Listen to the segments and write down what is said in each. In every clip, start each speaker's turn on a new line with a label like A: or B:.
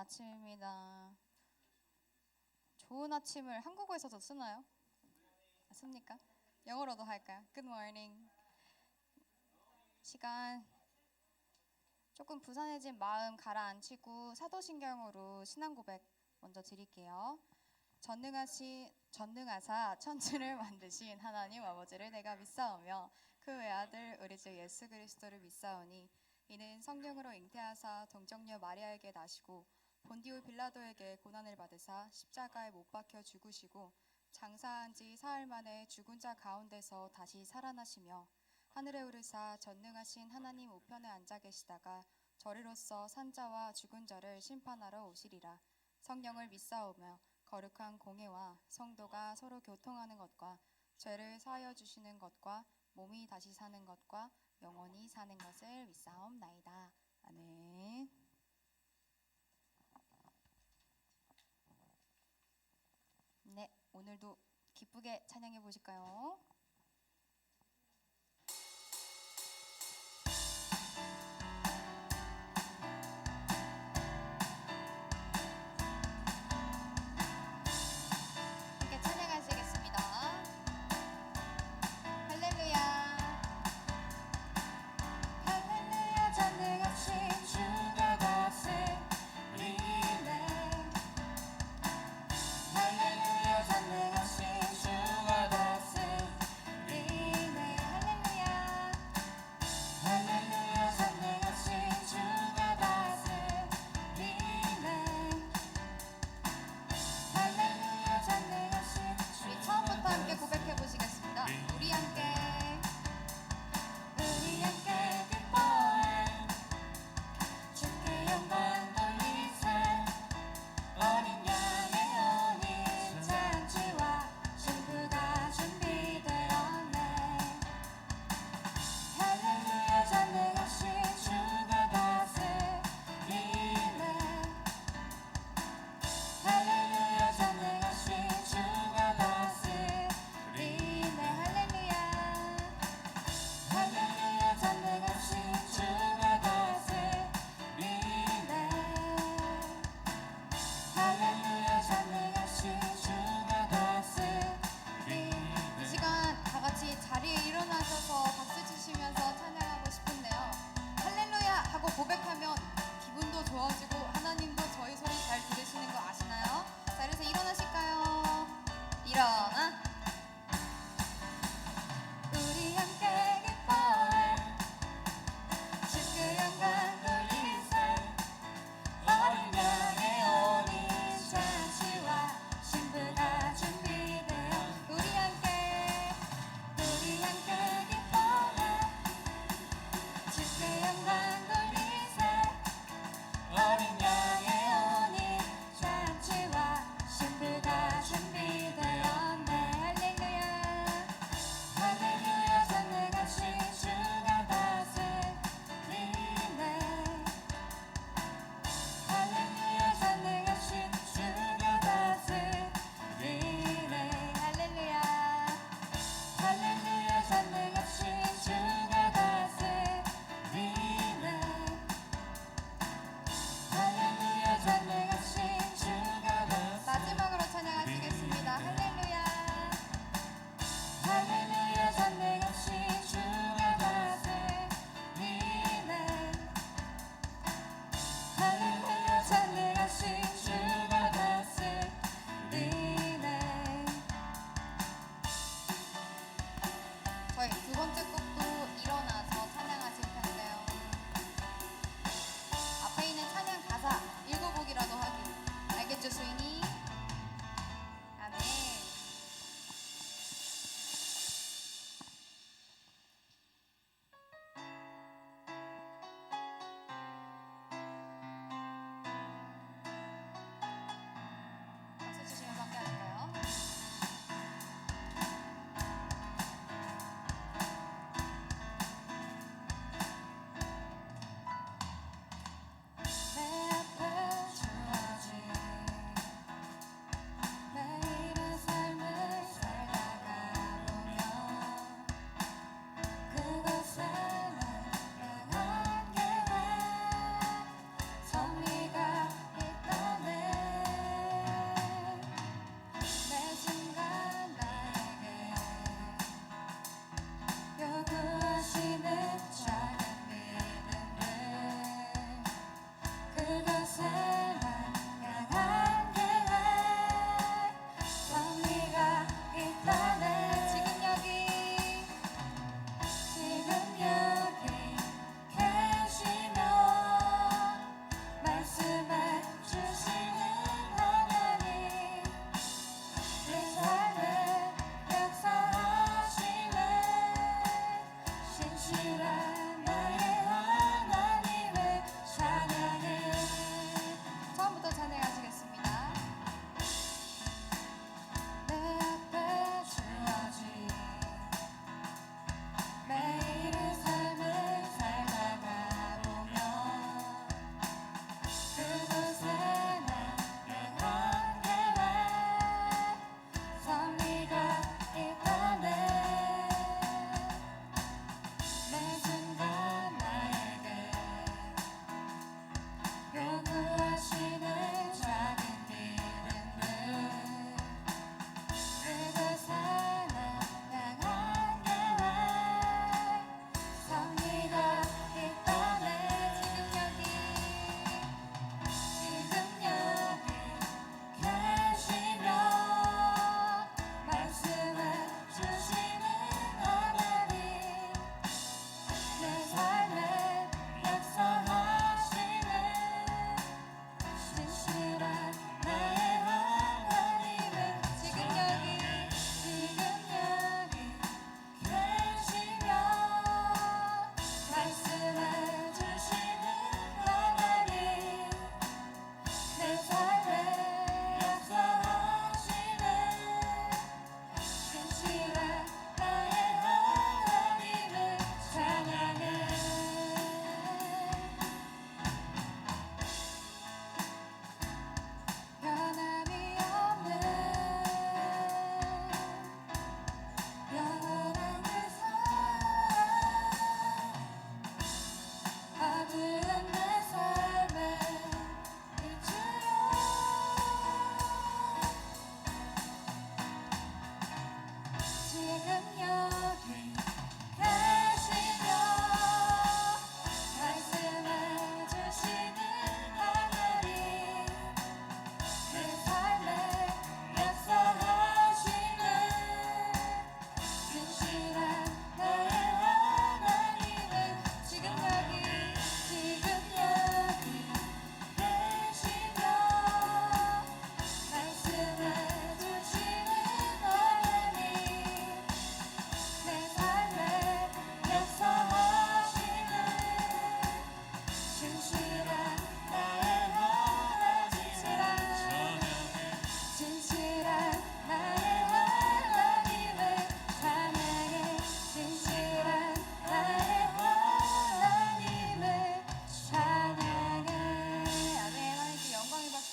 A: 아침입니다. 좋은 아침을 한국어에서도 쓰나요? 씁니까? 영어로도 할까요? Good morning. 시간 조금 부산해진 마음 가라앉히고 사도신경으로 신앙 고백 먼저 드릴게요. 전능하사 천지를 만드신 하나님 아버지를 내가 믿사오며 그 외아들 우리 주 예수 그리스도를 믿사오니 이는 성령으로 잉태하사 동정녀 마리아에게 나시고 본디오 빌라도에게 고난을 받으사 십자가에 못 박혀 죽으시고 장사한 지 사흘 만에 죽은 자 가운데서 다시 살아나시며 하늘에 오르사 전능하신 하나님 우편에 앉아 계시다가 저리로서 산자와 죽은 자를 심판하러 오시리라. 성령을 믿사오며 거룩한 공예와 성도가 서로 교통하는 것과 죄를 사하여 주시는 것과 몸이 다시 사는 것과 영원히 사는 것을 믿사옵나이다. 아멘. 네, 오늘도 기쁘게 찬양해 보실까요? 함께 찬양하시겠습니다. 할렐루야. 할렐루야 전능하신 주가 다스리네. 할렐루야 전능하신 주가 다스리네.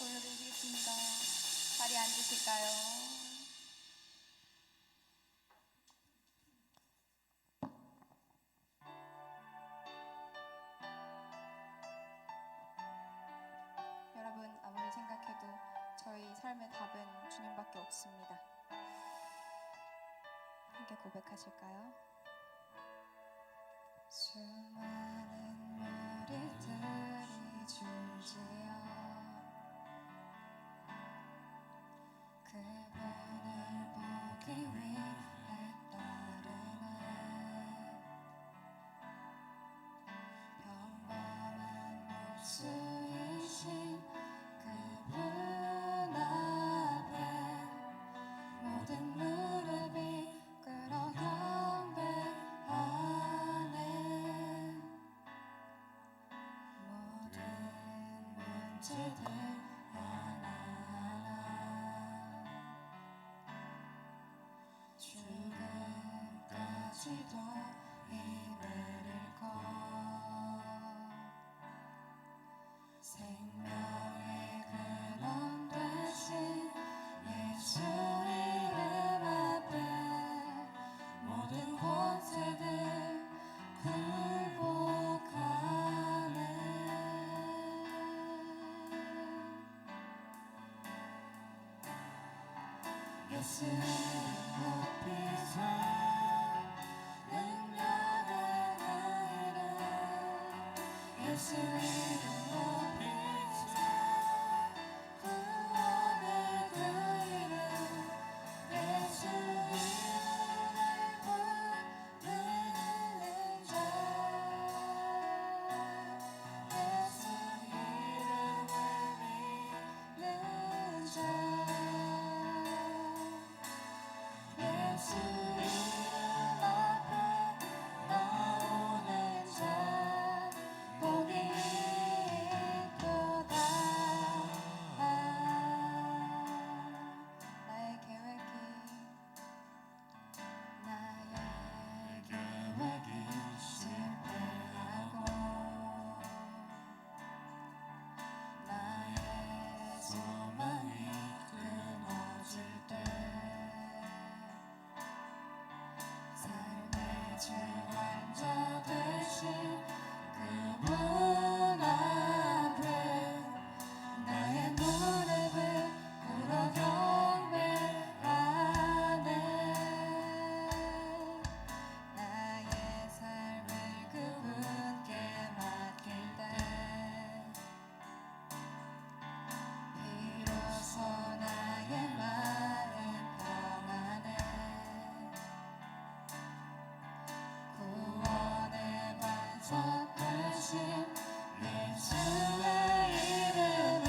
A: 보여드리겠습니다. 자리에 앉으실까요? 여러분, 아무리 생각해도 저희 삶의 답은 주님밖에 없습니다. 함께 고백하실까요? 수많은 무리들이 줄지어 그분을 보기 위해 따르네. 평범한 목수이신 그분 앞에 모든 무릎이 꿇어 경배하네. 모든 문제들 하나하나 죽음까지도 입을 잃고 생명의 근원 되신 예수 이름 앞에 모든 권세들 굴복하네. 예수 이름 높이세. 능력의 그 이름 예수 이름 높이세. 구원의 그 이름 예수 이름을 부르는 자 예수 이름을 믿는 자 예수 이름 앞에 나오는 자 복이 있도다. 나의 계획이 실패하고 나의 소망이 끊어질 때 삶의 주 완자 되신 그분 앞에 나의 무릎을 꿇어 경배하네. 나의 삶을 그분께 맡길 때 비로소 나의 마음 평안해. 구원의 반석 되신 예수의 이름을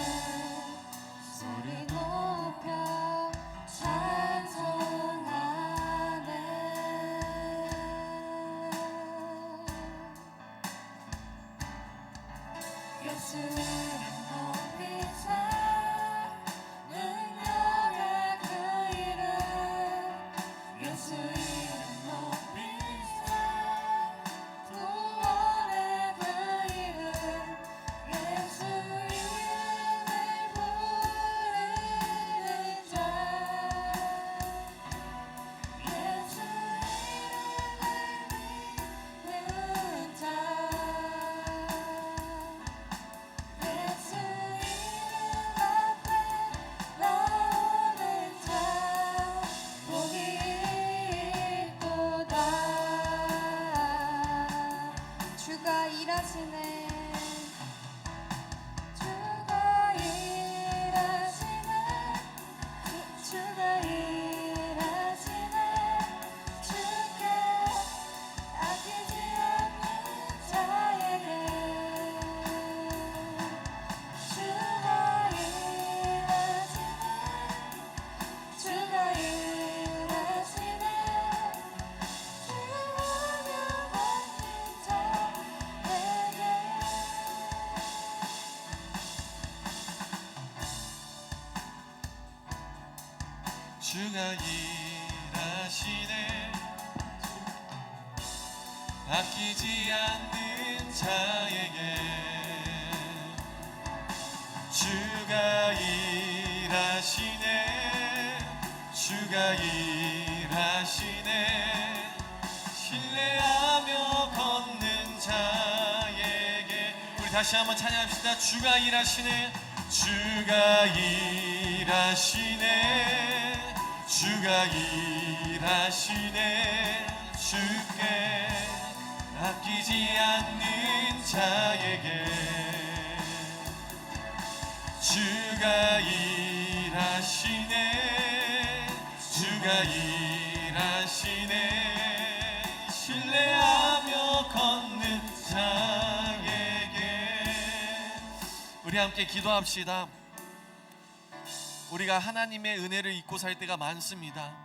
A: 소리 높여 찬송하네. 예수 이름 높이세. 능력의 그 이름 예수 이름 높이세. 구원의 그 이름 예수 이름을 부르는 자 예수 이름을 믿는 자 예수 이름 앞에 나오는 자 복이 있도다. 주가 일하시네. 주가 일하시네. 주가 일하시네. 주께 아끼지 않는 자에게 주가 일하시네. 주가 일하시네. 주하며 맡긴 자에게
B: 주가 일하시네. 아끼지 않는 자에게 주가 일하시네 주가 일하시네 신뢰하며 걷는 자에게 우리 다시 한번 찬양합시다. 주가 일하시네 주가 일하시네 주가 일하시네 주께 아끼지 않는 자에게 주가 일하시네 주가 일하시네 신뢰하며 걷는 자에게 우리 함께 기도합시다. 우리가 하나님의 은혜를 잊고 살 때가 많습니다.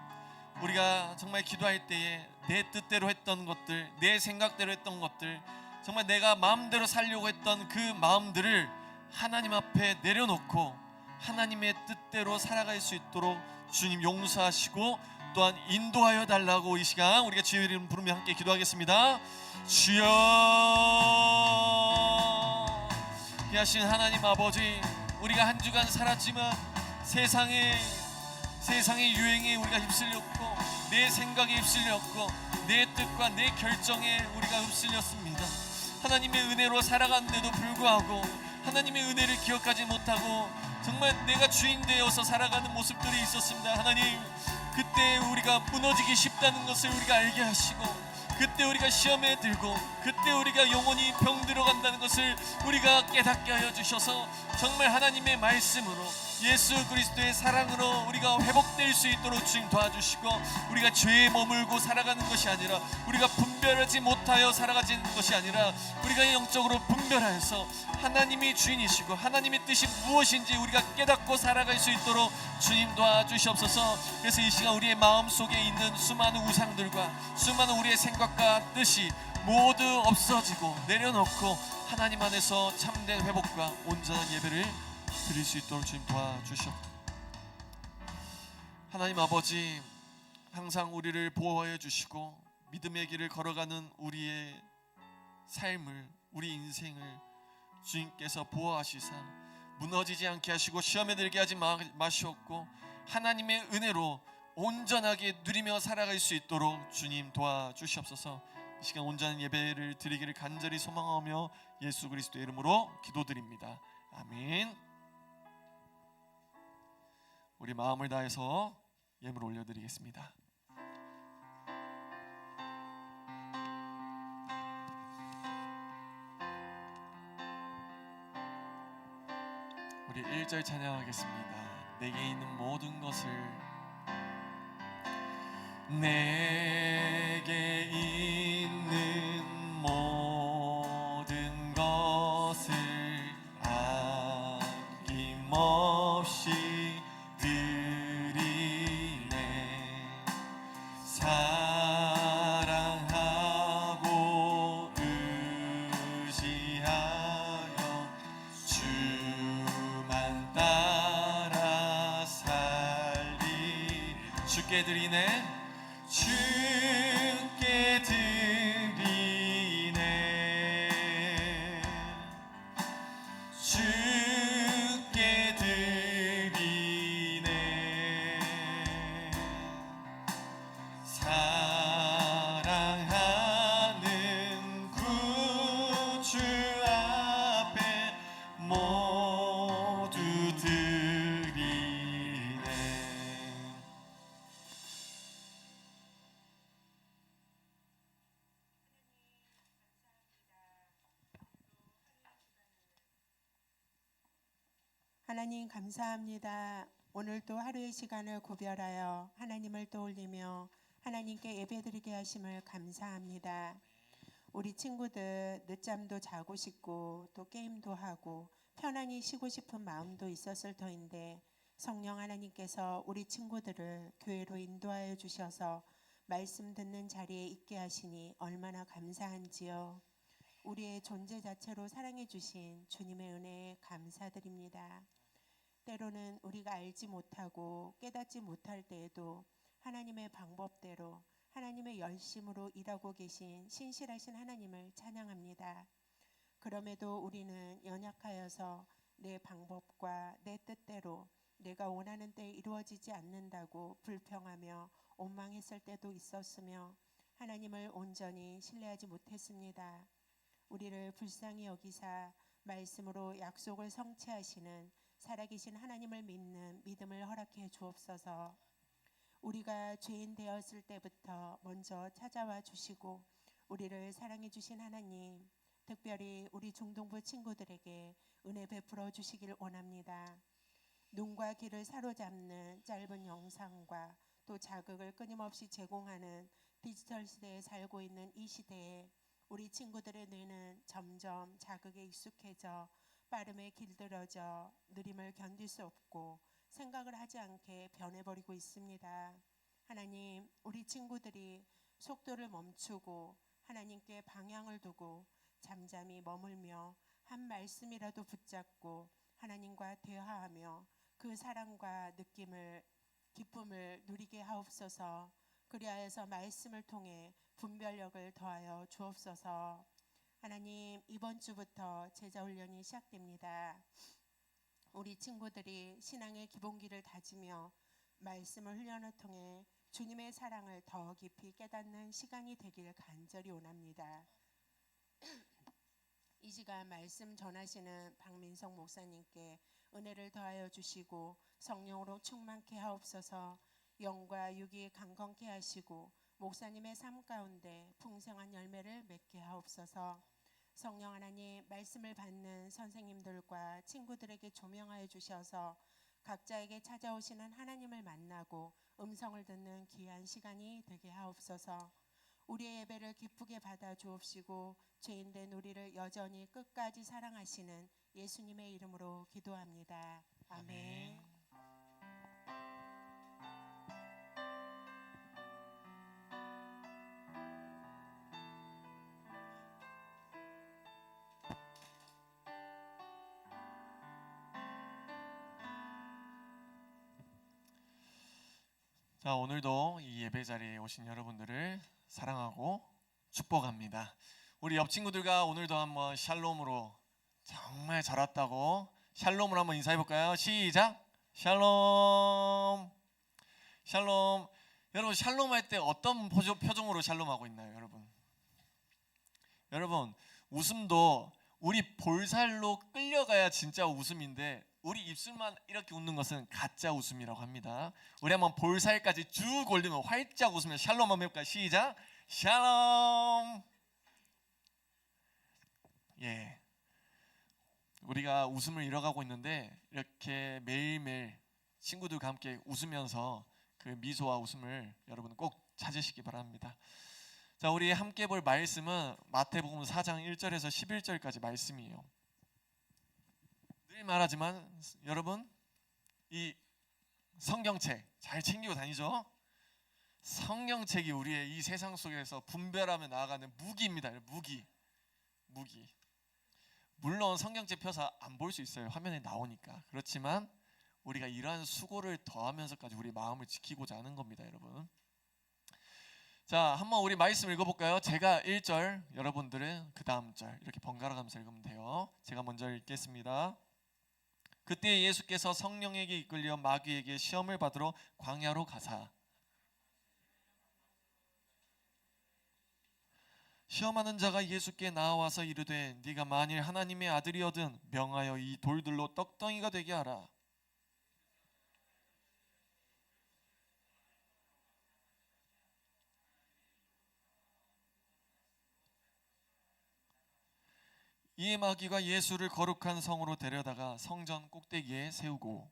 B: 우리가 정말 기도할 때에 내 뜻대로 했던 것들, 내 생각대로 했던 것들, 정말 내가 마음대로 살려고 했던 그 마음들을 하나님 앞에 내려놓고 하나님의 뜻대로 살아갈 수 있도록 주님 용서하시고 또한 인도하여 달라고 이 시간 우리가 주의 이름 부르며 함께 기도하겠습니다. 주여 귀하신 하나님 아버지, 우리가 한 주간 살았지만 세상의 유행에 우리가 휩쓸렸고 내 생각에 휩쓸렸고 내 뜻과 내 결정에 우리가 휩쓸렸습니다. 하나님의 은혜로 살아갔는데도 불구하고 하나님의 은혜를 기억하지 못하고 정말 내가 주인 되어서 살아가는 모습들이 있었습니다. 하나님, 그때 우리가 무너지기 쉽다는 것을 우리가 알게 하시고 그때 우리가 시험에 들고 그때 우리가 영원히 병들어 간다는 것을 우리가 깨닫게 하여 주셔서 정말 하나님의 말씀으로 예수 그리스도의 사랑으로 우리가 회복될 수 있도록 주님 도와주시고 우리가 죄에 머물고 살아가는 것이 아니라 우리가 분별하지 못하여 살아가는 것이 아니라 우리가 영적으로 분별하여서 하나님이 주인이시고 하나님의 뜻이 무엇인지 우리가 깨닫고 살아갈 수 있도록 주님 도와주시옵소서. 그래서 이 시간 우리의 마음속에 있는 수많은 우상들과 수많은 우리의 생각과 뜻이 모두 없어지고 내려놓고 하나님 안에서 참된 회복과 온전한 예배를 드릴 수 있도록 주님 도와주시옵소서. 하나님 아버지, 항상 우리를 보호하여 주시고 믿음의 길을 걸어가는 우리의 삶을, 우리 인생을 주님께서 보호하시사 무너지지 않게 하시고 시험에 들게 하지 마시옵고 하나님의 은혜로 온전하게 누리며 살아갈 수 있도록 주님 도와주시옵소서. 이 시간 온전한 예배를 드리기를 간절히 소망하며 예수 그리스도의 이름으로 기도드립니다. 아멘. 우리 마음을 다해서 예물 올려드리겠습니다. 우리 1절 찬양하겠습니다. 내게 있는 모든 것을 내게 있는 모든 것을 아낌없이 드리네. 사랑하고 의지하여 주만 따라 살리. 주께 드리네. 주께 드리네. 주께 드리네. 사랑하는 구주 앞에 모두 드리네.
C: 하나님 감사합니다. 오늘도 하루의 시간을 구별하여 하나님을 떠올리며 하나님께 예배드리게 하심을 감사합니다. 우리 친구들 늦잠도 자고 싶고 또 게임도 하고 편안히 쉬고 싶은 마음도 있었을 터인데 성령 하나님께서 우리 친구들을 교회로 인도하여 주셔서 말씀 듣는 자리에 있게 하시니 얼마나 감사한지요. 우리의 존재 자체로 사랑해 주신 주님의 은혜에 감사드립니다. 때로는 우리가 알지 못하고 깨닫지 못할 때에도 하나님의 방법대로 하나님의 열심으로 일하고 계신 신실하신 하나님을 찬양합니다. 그럼에도 우리는 연약하여서 내 방법과 내 뜻대로 내가 원하는 때 이루어지지 않는다고 불평하며 원망했을 때도 있었으며 하나님을 온전히 신뢰하지 못했습니다. 우리를 불쌍히 여기사 말씀으로 약속을 성취하시는 살아계신 하나님을 믿는 믿음을 허락해 주옵소서. 우리가 죄인 되었을 때부터 먼저 찾아와 주시고 우리를 사랑해 주신 하나님, 특별히 우리 중동부 친구들에게 은혜 베풀어 주시길 원합니다. 눈과 귀를 사로잡는 짧은 영상과 또 자극을 끊임없이 제공하는 디지털 시대에 살고 있는 이 시대에 우리 친구들의 뇌는 점점 자극에 익숙해져 빠름에 길들여져 느림을 견딜 수 없고 생각을 하지 않게 변해버리고 있습니다. 하나님, 우리 친구들이 속도를 멈추고 하나님께 방향을 두고 잠잠히 머물며 한 말씀이라도 붙잡고 하나님과 대화하며 그 사랑과 느낌을 기쁨을 누리게 하옵소서. 그리하여서 말씀을 통해 분별력을 더하여 주옵소서. 하나님, 이번 주부터 제자 훈련이 시작됩니다. 우리 친구들이 신앙의 기본기를 다지며 말씀을 훈련을 통해 주님의 사랑을 더 깊이 깨닫는 시간이 되길 간절히 원합니다. 이 시간 말씀 전하시는 박민성 목사님께 은혜를 더하여 주시고 성령으로 충만케 하옵소서. 영과 육이 강건케 하시고 목사님의 삶 가운데 풍성한 열매를 맺게 하옵소서. 성령 하나님, 말씀을 받는 선생님들과 친구들에게 조명하여 주셔서 각자에게 찾아오시는 하나님을 만나고 음성을 듣는 귀한 시간이 되게 하옵소서. 우리의 예배를 기쁘게 받아 주옵시고 죄인된 우리를 여전히 끝까지 사랑하시는 예수님의 이름으로 기도합니다. 아멘.
B: 자, 오늘도 이 예배 자리에 오신 여러분들을 사랑하고 축복합니다. 우리 옆 친구들과 오늘도 한번 샬롬으로 정말 잘 왔다고 샬롬으로 한번 인사해 볼까요? 시작. 샬롬. 샬롬. 여러분, 샬롬 할 때 어떤 표정으로 샬롬하고 있나요, 여러분? 여러분, 웃음도 우리 볼살로 끌려가야 진짜 웃음인데 우리 입술만 이렇게 웃는 것은 가짜 웃음이라고 합니다. 우리 한번 볼살까지 쭉 올리면 활짝 웃으면 샬롬 한번 해볼까요? 시작. 샬롬. 예, 우리가 웃음을 잃어가고 있는데 이렇게 매일매일 친구들과 함께 웃으면서 그 미소와 웃음을 여러분 꼭 찾으시기 바랍니다. 자, 우리 함께 볼 말씀은 마태복음 4장 1절에서 11절까지 말씀이에요. 늘 말하지만 여러분, 이 성경책 잘 챙기고 다니죠? 성경책이 우리의 이 세상 속에서 분별하며 나아가는 무기입니다. 무기. 물론 성경책 펴서 안 볼 수 있어요. 화면에 나오니까. 그렇지만 우리가 이러한 수고를 더하면서까지 우리 마음을 지키고자 하는 겁니다, 여러분. 자, 한번 우리 말씀 읽어볼까요? 제가 1절, 여러분들은 그 다음 절 이렇게 번갈아 가면서 읽으면 돼요. 제가 먼저 읽겠습니다. 그때 예수께서 성령에게 이끌려 마귀에게 시험을 받으러 광야로 가사 시험하는 자가 예수께 나와서 이르되 네가 만일 하나님의 아들이거든 명하여 이 돌들로 떡덩이가 되게 하라. 이에 마귀가 예수를 거룩한 성으로 데려다가 성전 꼭대기에 세우고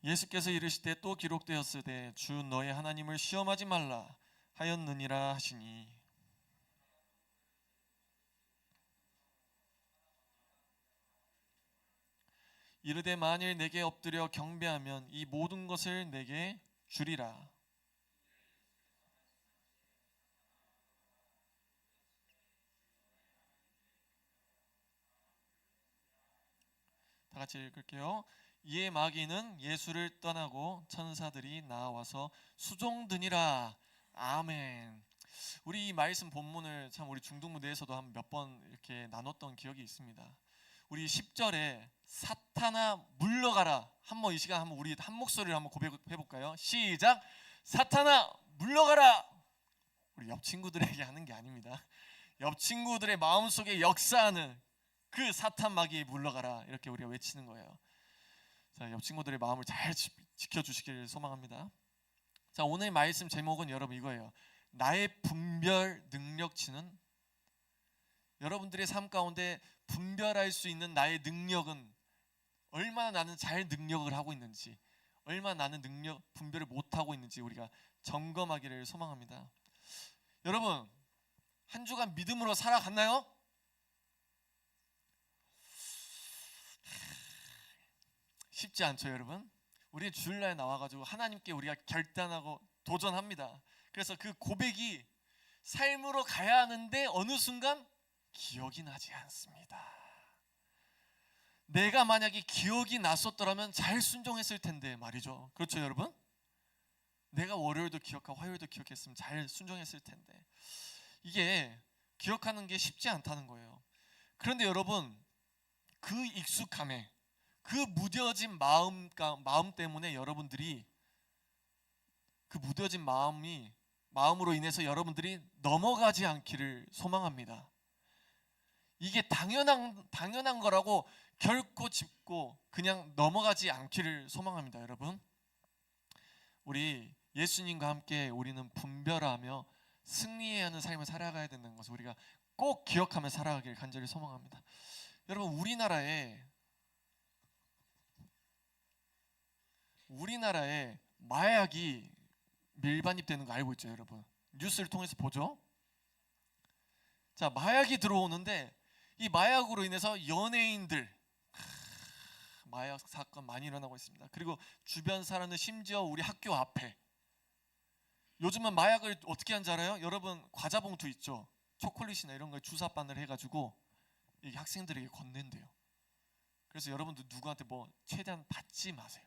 B: 예수께서 이르시되 또 기록되었으되 주 너의 하나님을 시험하지 말라 하였느니라 하시니 이르되 만일 내게 엎드려 경배하면 이 모든 것을 내게 주리라. 다 같이 읽을게요. 이에 마귀는 예수를 떠나고 천사들이 나와서 수종드니라. 아멘. 우리 이 말씀 본문을 참 우리 중등부대에서도 한 몇 번 이렇게 나눴던 기억이 있습니다. 우리 10절에 사탄아 물러가라. 한번 이 시간 한번 우리 한 목소리로 한번 고백해 볼까요? 시작. 사탄아 물러가라. 우리 옆 친구들에게 하는 게 아닙니다. 옆 친구들의 마음속에 역사하는 그 사탄 마귀에 물러가라. 이렇게 우리가 외치는 거예요. 자, 옆 친구들의 마음을 잘 지켜주시기를 소망합니다. 자, 오늘 말씀 제목은 여러분 이거예요. 나의 분별 능력치는. 여러분들의 삶 가운데 분별할 수 있는 나의 능력은 얼마나 나는 잘 능력을 하고 있는지, 얼마나 나는 분별을 못하고 있는지 우리가 점검하기를 소망합니다. 여러분, 한 주간 믿음으로 살아갔나요? 쉽지 않죠, 여러분. 우리 주일날 나와가지고 하나님께 우리가 결단하고 도전합니다. 그래서 그 고백이 삶으로 가야 하는데 어느 순간 기억이 나지 않습니다. 내가 만약에 기억이 났었더라면 잘 순종했을 텐데 말이죠. 그렇죠, 여러분? 내가 월요일도 기억하고 화요일도 기억했으면 잘 순종했을 텐데 이게 기억하는 게 쉽지 않다는 거예요. 그런데 여러분, 그 익숙함에 그 무뎌진 마음 때문에 여러분들이 그 무뎌진 마음으로 인해서 여러분들이 넘어가지 않기를 소망합니다. 이게 당연한 거라고 결코 짚고 그냥 넘어가지 않기를 소망합니다. 여러분, 우리 예수님과 함께 우리는 분별하며 승리해야 하는 삶을 살아가야 된다는 것을 우리가 꼭 기억하며 살아가길 간절히 소망합니다. 여러분, 우리나라에 마약이 밀반입되는 거 알고 있죠, 여러분? 뉴스를 통해서 보죠. 자, 마약이 들어오는데 이 마약으로 인해서 연예인들 마약 사건 많이 일어나고 있습니다. 그리고 주변 사람은 심지어 우리 학교 앞에 요즘은 마약을 어떻게 하는지 알아요? 여러분, 과자 봉투 있죠? 초콜릿이나 이런 걸 주사바늘 해가지고 이 학생들에게 건넨대요. 그래서 여러분들 누구한테 뭐 최대한 받지 마세요.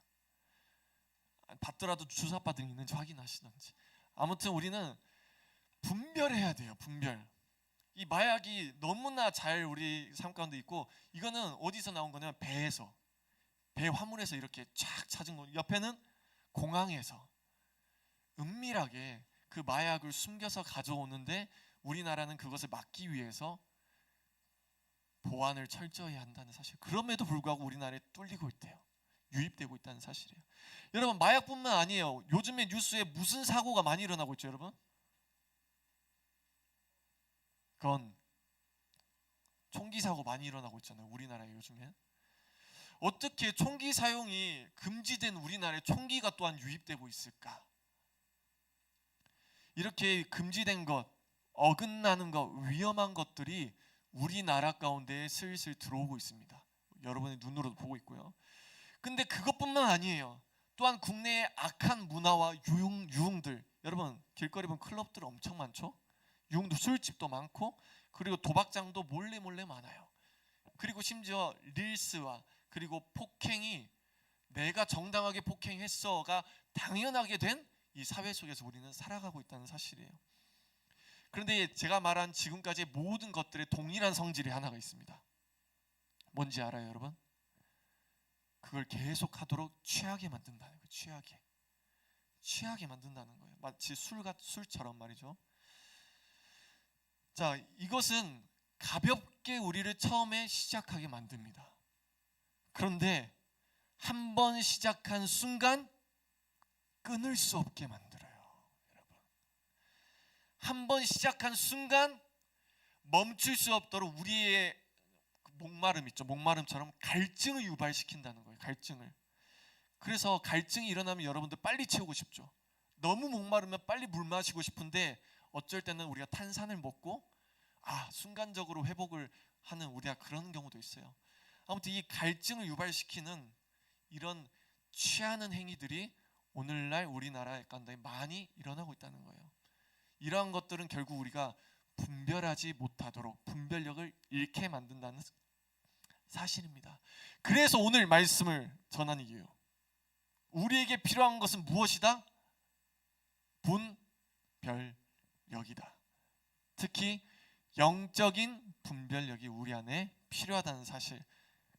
B: 받더라도 주사바늘 있는지 확인하시던지. 아무튼 우리는 분별해야 돼요. 분별. 이 마약이 너무나 잘 우리 삶 가운데 있고, 이거는 어디서 나온 거냐면 배 화물에서 이렇게 쫙 찾은 거. 옆에는 공항에서 은밀하게 그 마약을 숨겨서 가져오는데 우리나라는 그것을 막기 위해서 보안을 철저히 한다는 사실. 그럼에도 불구하고 우리나라에 뚫리고 있대요. 유입되고 있다는 사실이에요. 여러분, 마약뿐만 아니에요. 요즘에 뉴스에 무슨 사고가 많이 일어나고 있죠, 여러분? 총기 사고 많이 일어나고 있잖아요, 우리나라에 요즘에. 어떻게 총기 사용이 금지된 우리나라에 총기가 또한 유입되고 있을까? 이렇게 금지된 것, 어긋나는 것, 위험한 것들이 우리나라 가운데 슬슬 들어오고 있습니다. 여러분의 눈으로도 보고 있고요. 근데 그것뿐만 아니에요. 또한 국내의 악한 문화와 유흥들, 여러분 길거리 보면 클럽들 엄청 많죠? 유흥도 술집도 많고, 그리고 도박장도 몰래 많아요. 그리고 심지어 릴스와 그리고 폭행이 내가 정당하게 폭행했어가 당연하게 된 이 사회 속에서 우리는 살아가고 있다는 사실이에요. 그런데 제가 말한 지금까지의 모든 것들의 동일한 성질이 하나가 있습니다. 뭔지 알아요, 여러분? 그걸 계속하도록 취하게 만든다는 거예요. 취하게 만든다는 거예요. 마치 술처럼 말이죠. 자, 이것은 가볍게 우리를 처음에 시작하게 만듭니다. 그런데 한 번 시작한 순간 끊을 수 없게 만들어요. 여러분, 한 번 시작한 순간 멈출 수 없도록 우리의 목마름 있죠. 목마름처럼 갈증을 유발시킨다는 거예요. 갈증을. 그래서 갈증이 일어나면 여러분들 빨리 채우고 싶죠. 너무 목마르면 빨리 물 마시고 싶은데 어쩔 때는 우리가 탄산을 먹고 순간적으로 회복을 하는 우리가 그런 경우도 있어요. 아무튼 이 갈증을 유발시키는 이런 취하는 행위들이 오늘날 우리나라에 가운데 많이 일어나고 있다는 거예요. 이러한 것들은 결국 우리가 분별하지 못하도록 분별력을 잃게 만든다는 사실입니다. 그래서 오늘 말씀을 전하는 이유예요. 우리에게 필요한 것은 무엇이다? 분별력이다. 특히 영적인 분별력이 우리 안에 필요하다는 사실.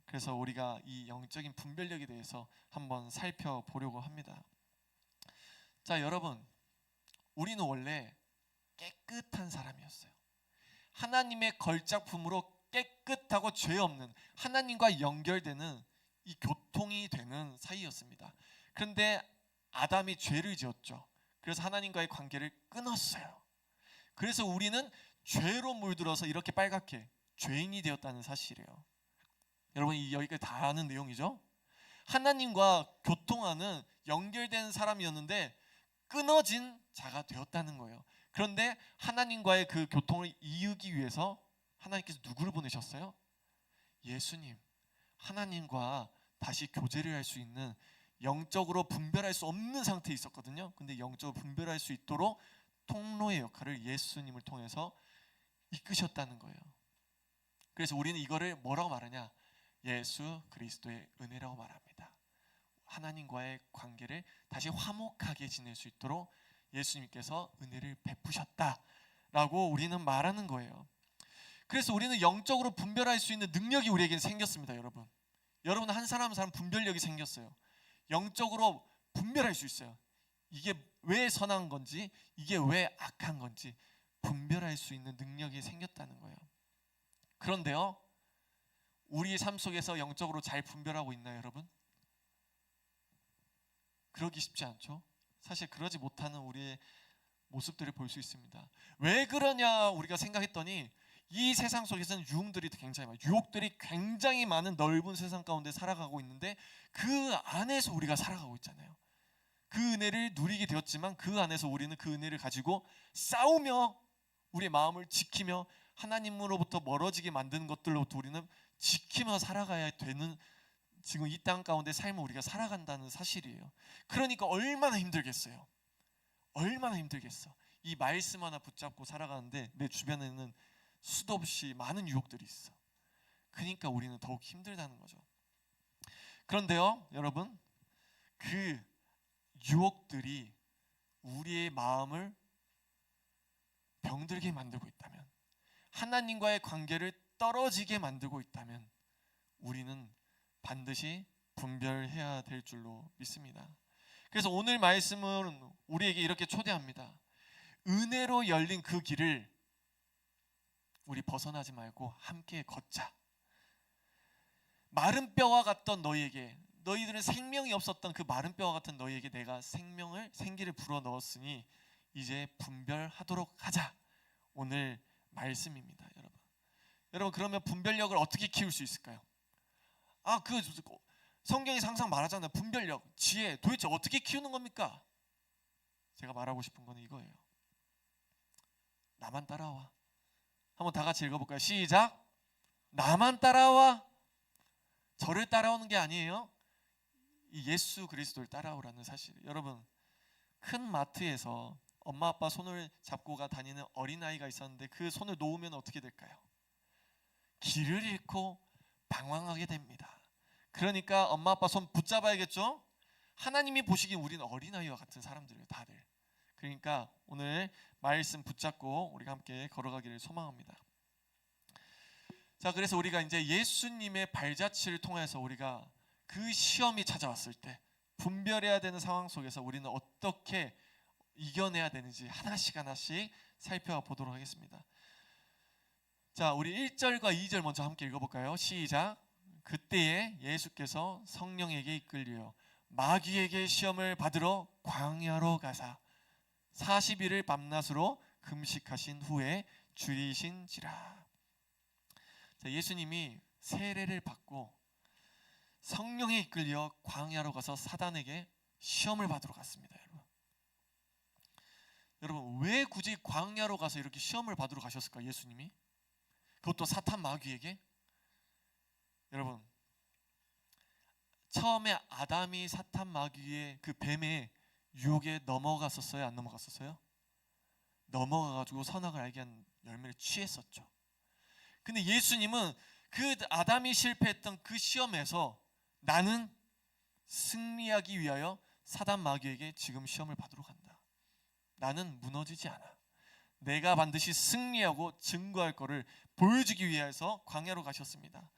B: 그래서 우리가 이 영적인 분별력에 대해서 한번 살펴보려고 합니다. 자, 여러분, 우리는 원래 깨끗한 사람이었어요. 하나님의 걸작품으로 깨끗하고 죄 없는, 하나님과 연결되는 이 교통이 되는 사이였습니다. 그런데 아담이 죄를 지었죠. 그래서 하나님과의 관계를 끊었어요. 그래서 우리는 죄로 물들어서 이렇게 빨갛게 죄인이 되었다는 사실이에요. 여러분, 이 여기까지 다 아는 내용이죠? 하나님과 교통하는 연결된 사람이었는데 끊어진 자가 되었다는 거예요. 그런데 하나님과의 그 교통을 이루기 위해서 하나님께서 누구를 보내셨어요? 예수님. 하나님과 다시 교제를 할 수 있는, 영적으로 분별할 수 없는 상태에 있었거든요. 근데 영적으로 분별할 수 있도록 통로의 역할을 예수님을 통해서 이끄셨다는 거예요. 그래서 우리는 이거를 뭐라고 말하냐? 예수 그리스도의 은혜라고 말합니다. 하나님과의 관계를 다시 화목하게 지낼 수 있도록 예수님께서 은혜를 베푸셨다라고 우리는 말하는 거예요. 그래서 우리는 영적으로 분별할 수 있는 능력이 우리에게 생겼습니다. 여러분 한 사람 한 사람 분별력이 생겼어요. 영적으로 분별할 수 있어요. 이게 왜 선한 건지, 이게 왜 악한 건지 분별할 수 있는 능력이 생겼다는 거예요. 그런데요, 우리의 삶 속에서 영적으로 잘 분별하고 있나요, 여러분? 그러기 쉽지 않죠. 사실 그러지 못하는 우리의 모습들을 볼 수 있습니다. 왜 그러냐 우리가 생각했더니, 이 세상 속에서는 유흥들이 굉장히 많아요. 유혹들이 굉장히 많은 넓은 세상 가운데 살아가고 있는데 그 안에서 우리가 살아가고 있잖아요. 그 은혜를 누리게 되었지만 그 안에서 우리는 그 은혜를 가지고 싸우며 우리의 마음을 지키며 하나님으로부터 멀어지게 만드는 것들로부터 우리는 지키며 살아가야 되는, 지금 이 땅 가운데 삶을 우리가 살아간다는 사실이에요. 그러니까 얼마나 힘들겠어요. 얼마나 힘들겠어. 이 말씀 하나 붙잡고 살아가는데 내 주변에는 수도 없이 많은 유혹들이 있어. 그러니까 우리는 더욱 힘들다는 거죠. 그런데요, 여러분, 그 유혹들이 우리의 마음을 병들게 만들고 있다면, 하나님과의 관계를 떨어지게 만들고 있다면 우리는 반드시 분별해야 될 줄로 믿습니다. 그래서 오늘 말씀은 우리에게 이렇게 초대합니다. 은혜로 열린 그 길을 우리 벗어나지 말고 함께 걷자. 마른 뼈와 같던 너희에게, 너희들은 생명이 없었던 그 마른 뼈와 같은 너희에게 내가 생기를 불어 넣었으니 이제 분별하도록 하자. 오늘 말씀입니다, 여러분. 여러분, 그러면 분별력을 어떻게 키울 수 있을까요? 성경에서 항상 말하잖아요. 분별력, 지혜, 도대체 어떻게 키우는 겁니까? 제가 말하고 싶은 건 이거예요. 나만 따라와. 한번 다 같이 읽어볼까요? 시작. 나만 따라와. 저를 따라오는 게 아니에요. 이 예수 그리스도를 따라오라는 사실. 여러분, 큰 마트에서 엄마 아빠 손을 잡고 다니는 어린아이가 있었는데 그 손을 놓으면 어떻게 될까요? 길을 잃고 방황하게 됩니다. 그러니까 엄마 아빠 손 붙잡아야겠죠? 하나님이 보시기엔 우리는 어린아이와 같은 사람들이에요, 다들. 그러니까 오늘 말씀 붙잡고 우리가 함께 걸어가기를 소망합니다. 자, 그래서 우리가 이제 예수님의 발자취를 통해서 우리가 그 시험이 찾아왔을 때 분별해야 되는 상황 속에서 우리는 어떻게 이겨내야 되는지 하나씩 살펴보도록 하겠습니다. 자, 우리 1절과 2절 먼저 함께 읽어볼까요? 시작. 그때에 예수께서 성령에게 이끌려 마귀에게 시험을 받으러 광야로 가사 40일을 밤낮으로 금식하신 후에 줄이신지라. 자, 예수님이 세례를 받고 성령에 이끌려 광야로 가서 사단에게 시험을 받으러 갔습니다. 여러분, 왜 굳이 광야로 가서 이렇게 시험을 받으러 가셨을까? 예수님이, 그것도 사탄 마귀에게. 여러분, 처음에 아담이 사탄 마귀의 그 뱀의 유혹에 넘어갔었어요? 안 넘어갔었어요? 넘어가가지고 선악을 알게 한 열매를 취했었죠. 근데 예수님은 그 아담이 실패했던 그 시험에서 나는 승리하기 위하여 사단 마귀에게 지금 시험을 받으러 간다. 나는 무너지지 않아. 내가 반드시 승리하고 증거할 것을 보여주기 위해서 광야로 가셨습니다.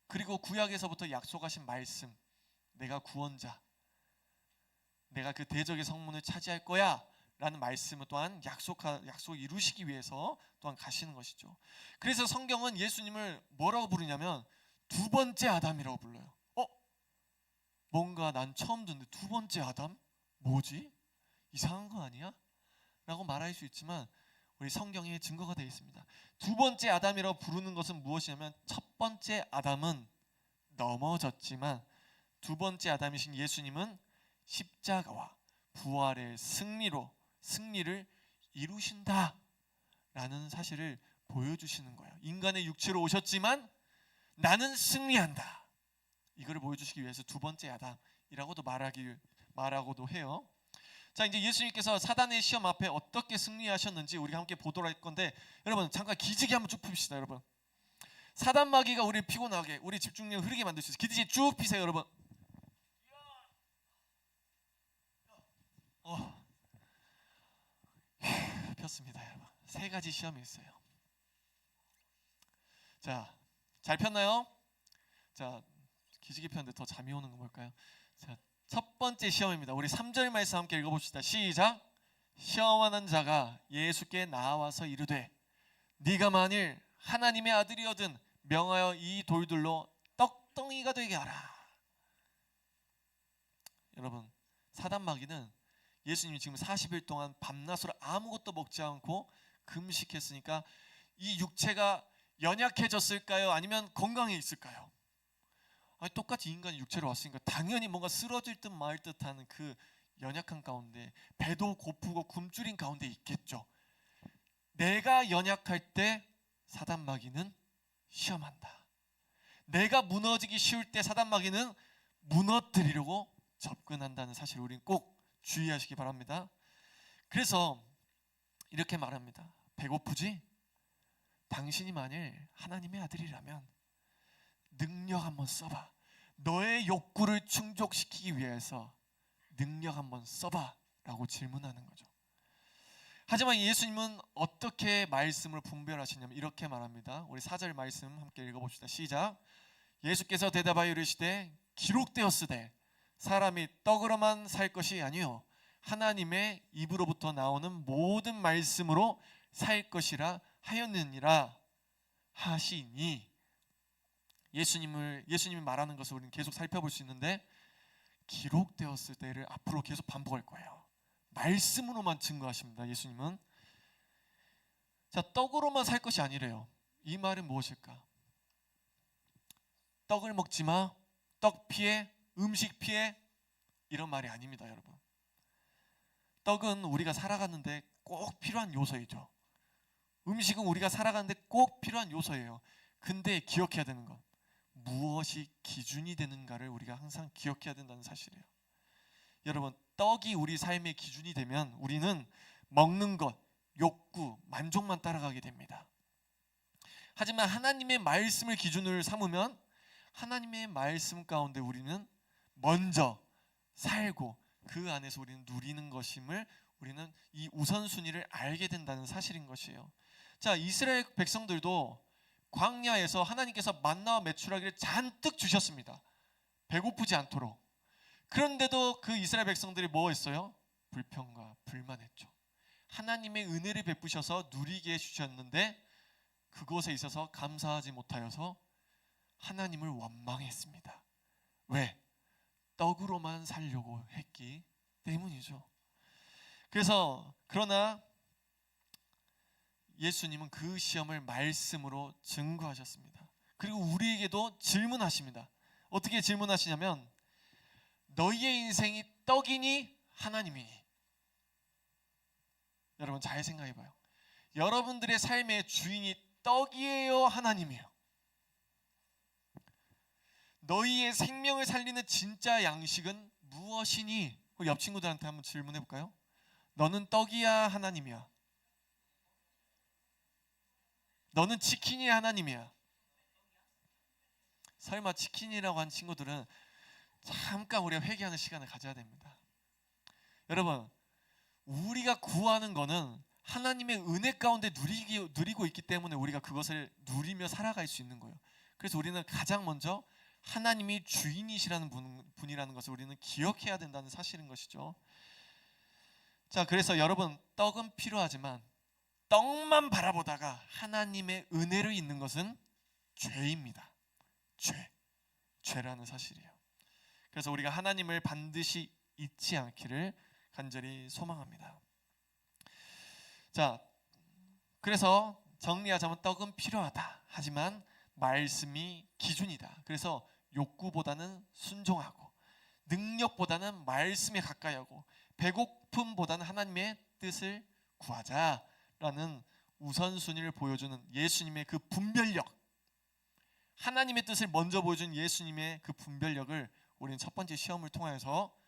B: 그리고 구약에서부터 약속하신 말씀, 내가 구원자, 내가 그 대적의 성문을 차지할 거야 라는 말씀을 또한 약속 이루시기 위해서 또한 가시는 것이죠. 그래서 성경은 예수님을 뭐라고 부르냐면 두 번째 아담이라고 불러요. 뭔가 난 처음 듣는데 두 번째 아담? 뭐지? 이상한 거 아니야? 라고 말할 수 있지만 우리 성경에 증거가 되어 있습니다. 두 번째 아담이라고 부르는 것은 무엇이냐면 첫 번째 아담은 넘어졌지만 두 번째 아담이신 예수님은 십자가와 부활의 승리를 이루신다 라는 사실을 보여주시는 거예요. 인간의 육체로 오셨지만 나는 승리한다. 이거를 보여주시기 위해서 두 번째 아담이라고도 말하고도 해요. 자, 이제 예수님께서 사단의 시험 앞에 어떻게 승리하셨는지 우리가 함께 보도록 할 건데, 여러분 잠깐 기지개 한번 쭉 핍시다. 여러분, 사단 마귀가 우리를 피곤하게, 우리 집중력 흐르게 만들 수 있어요. 기지개 쭉 피세요, 여러분. 폈습니다, 여러분. 세 가지 시험이 있어요. 자, 잘 폈나요? 자, 기지개 폈는데 더 잠이 오는 건 뭘까요? 자, 첫 번째 시험입니다. 우리 3절 말씀 함께 읽어봅시다. 시작. 시험하는 자가 예수께 나와서 이르되 네가 만일 하나님의 아들이거든 명하여 이 돌들로 떡덩이가 되게 하라. 여러분, 사단 마귀는 예수님이 지금 40일 동안 밤낮으로 아무것도 먹지 않고 금식했으니까 이 육체가 연약해졌을까요? 아니면 건강해 있을까요? 아니, 똑같이 인간이 육체로 왔으니까 당연히 뭔가 쓰러질 듯 말 듯한 그 연약한 가운데, 배도 고프고 굶주린 가운데 있겠죠. 내가 연약할 때 사단 마귀는 시험한다. 내가 무너지기 쉬울 때 사단 마귀는 무너뜨리려고 접근한다는 사실을 우리는 꼭 주의하시기 바랍니다. 그래서 이렇게 말합니다. 배고프지? 당신이 만일 하나님의 아들이라면 능력 한번 써봐. 너의 욕구를 충족시키기 위해서 능력 한번 써봐 라고 질문하는 거죠. 하지만 예수님은 어떻게 말씀을 분별하시냐면 이렇게 말합니다. 우리 4절 말씀 함께 읽어봅시다. 시작. 예수께서 대답하여 이르시되 기록되었으되 사람이 떡으로만 살 것이 아니요 하나님의 입으로부터 나오는 모든 말씀으로 살 것이라 하였느니라 하시니, 예수님이 말하는 것을 우리는 계속 살펴볼 수 있는데 기록되었을 때를 앞으로 계속 반복할 거예요. 말씀으로만 증거하십니다. 예수님은. 자, 떡으로만 살 것이 아니래요. 이 말은 무엇일까? 떡을 먹지 마, 떡 피해, 음식 피해, 이런 말이 아닙니다, 여러분. 떡은 우리가 살아가는데 꼭 필요한 요소이죠. 음식은 우리가 살아가는데 꼭 필요한 요소예요. 근데 기억해야 되는 건 무엇이 기준이 되는가를 우리가 항상 기억해야 된다는 사실이에요. 여러분, 떡이 우리 삶의 기준이 되면 우리는 먹는 것, 욕구, 만족만 따라가게 됩니다. 하지만 하나님의 말씀을 기준으로 삼으면 하나님의 말씀 가운데 우리는 먼저 살고 그 안에서 우리는 누리는 것임을 우리는 이 우선순위를 알게 된다는 사실인 것이에요. 자, 이스라엘 백성들도 광야에서 하나님께서 만나와 메추라기를 잔뜩 주셨습니다. 배고프지 않도록. 그런데도 그 이스라엘 백성들이 뭐 했어요? 불평과 불만했죠. 하나님의 은혜를 베푸셔서 누리게 해주셨는데 그것에 있어서 감사하지 못하여서 하나님을 원망했습니다. 왜? 떡으로만 살려고 했기 때문이죠. 그러나 예수님은 그 시험을 말씀으로 증거하셨습니다. 그리고 우리에게도 질문하십니다. 어떻게 질문하시냐면 너희의 인생이 떡이니 하나님이니? 여러분 잘 생각해봐요. 여러분들의 삶의 주인이 떡이에요, 하나님이에요? 너희의 생명을 살리는 진짜 양식은 무엇이니? 우리 옆 친구들한테 한번 질문해 볼까요? 너는 떡이야, 하나님이야? 너는 치킨이 하나님이야. 설마 치킨이라고 한 친구들은 잠깐 우리가 회개하는 시간을 가져야 됩니다. 여러분, 우리가 구하는 거는 하나님의 은혜 가운데 누리고 있기 때문에 우리가 그것을 누리며 살아갈 수 있는 거예요. 그래서 우리는 가장 먼저 하나님이 주인이시라는 분이라는 것을 우리는 기억해야 된다는 사실인 것이죠. 자, 그래서 여러분, 떡은 필요하지만 떡만 바라보다가 하나님의 은혜를 잊는 것은 죄입니다. 죄라는 사실이에요. 그래서 우리가 하나님을 반드시 잊지 않기를 간절히 소망합니다. 자, 그래서 정리하자면 떡은 필요하다. 하지만 말씀이 기준이다. 그래서 욕구보다는 순종하고, 능력보다는 말씀에 가까이 하고, 배고픔보다는 하나님의 뜻을 구하자라는 우선순위를 보여주는 예수님의 그 분별력, 하나님의 뜻을 먼저 보여준 예수님의 그 분별력을 우리는 첫 번째 시험을 통해서